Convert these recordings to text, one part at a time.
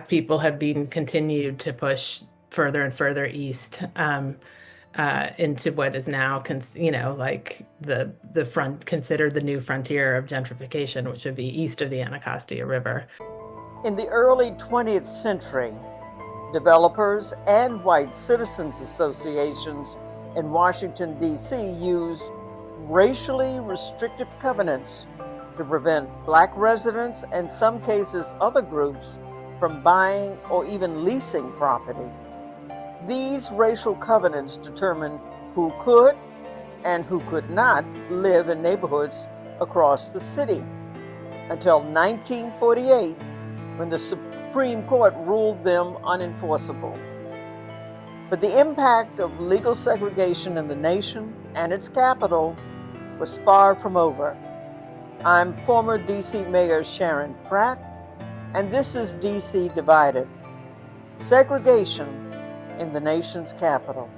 people have been continued to push further and further east into what is now, like the front considered the new frontier of gentrification, which would be east of the Anacostia River. In the early 20th century, developers and white citizens associations in Washington, D.C. used racially restrictive covenants to prevent Black residents and, in some cases, other groups from buying or even leasing property. These racial covenants determined who could and who could not live in neighborhoods across the city until 1948, when the Supreme Court ruled them unenforceable. But the impact of legal segregation in the nation and its capital was far from over. I'm former D.C. Mayor Sharon Pratt, and this is D.C. Divided: Segregation in the nation's capital.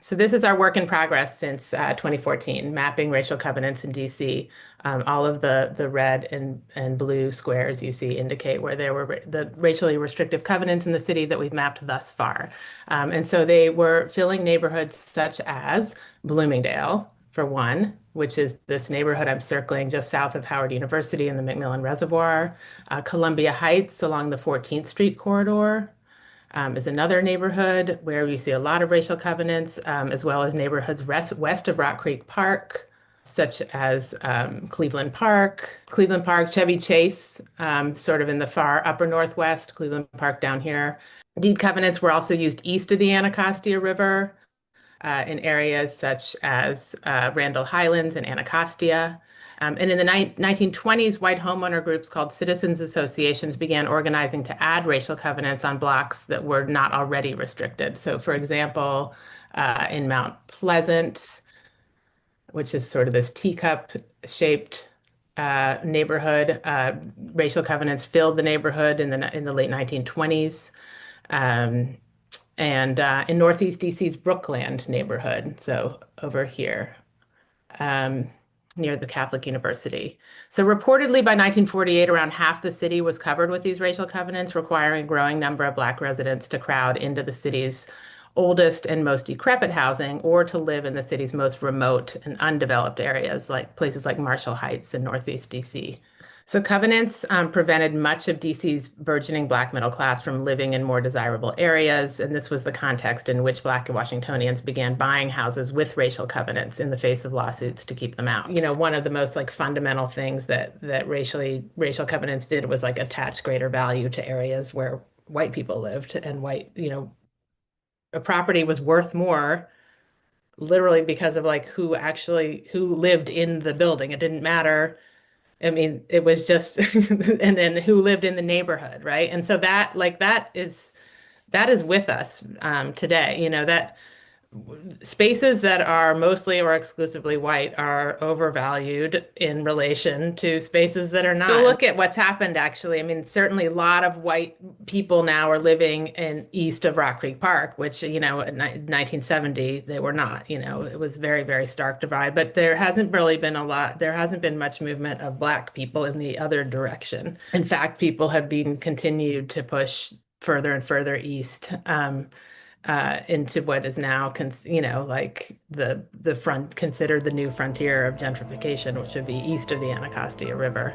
So this is our work in progress since 2014, mapping racial covenants in DC. All of the red and blue squares you see indicate where there were the racially restrictive covenants in the city that we've mapped thus far. And so they were filling neighborhoods such as Bloomingdale, for one, which is this neighborhood I'm circling just south of Howard University in the McMillan Reservoir. Columbia Heights along the 14th Street corridor is another neighborhood where we see a lot of racial covenants, as well as neighborhoods west of Rock Creek Park, such as Cleveland Park, Chevy Chase, sort of in the far upper northwest, Cleveland Park down here. Deed covenants were also used east of the Anacostia River in areas such as Randall Highlands and Anacostia. And in the 1920s, white homeowner groups called citizens associations began organizing to add racial covenants on blocks that were not already restricted. So, for example, in Mount Pleasant, which is sort of this teacup-shaped neighborhood, racial covenants filled the neighborhood in the late 1920s. And in Northeast DC's Brookland neighborhood, so over here, near the Catholic University. So reportedly by 1948, around half the city was covered with these racial covenants, requiring a growing number of Black residents to crowd into the city's oldest and most decrepit housing, or to live in the city's most remote and undeveloped areas, like places like Marshall Heights in Northeast DC. So covenants prevented much of DC's burgeoning Black middle class from living in more desirable areas, and this was the context in which Black Washingtonians began buying houses with racial covenants in the face of lawsuits to keep them out. You know, one of the most fundamental things that racial covenants did was attach greater value to areas where white people lived, and a property was worth more literally because of who lived in the building. It didn't matter. I mean, it was just, and then who lived in the neighborhood, right? And so that is with us today. That spaces that are mostly or exclusively white are overvalued in relation to spaces that are not. So look at what's happened, actually. I mean, certainly a lot of white people now are living in east of Rock Creek Park, which, in 1970, they were not. It was very, very stark divide. But there hasn't been much movement of Black people in the other direction. In fact, people have been continued to push further and further east. Into what is now, like considered the new frontier of gentrification, which would be east of the Anacostia River.